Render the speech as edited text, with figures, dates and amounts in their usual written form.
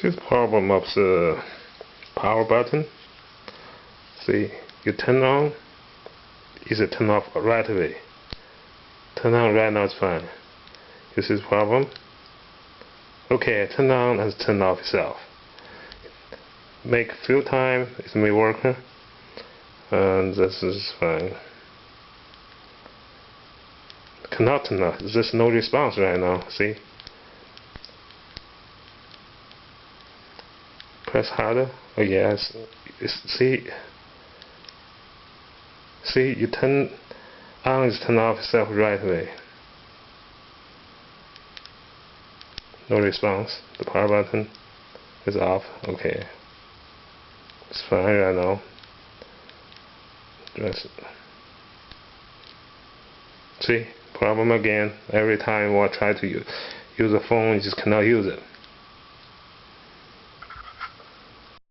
See the problem of the power button. See, you turn on, is it turn off right away? Turn on right now, it's fine. You see the problem? Okay, turn on and turn off itself. Make a few times, it may work, and this is fine. Cannot turn off. There's no response right now. See? Press harder. Oh yes. See, you turn on is turn off itself right away. No response. The power button is off. Okay. It's fine right now. See? Problem again. Every time I try to use the phone, you just cannot use it.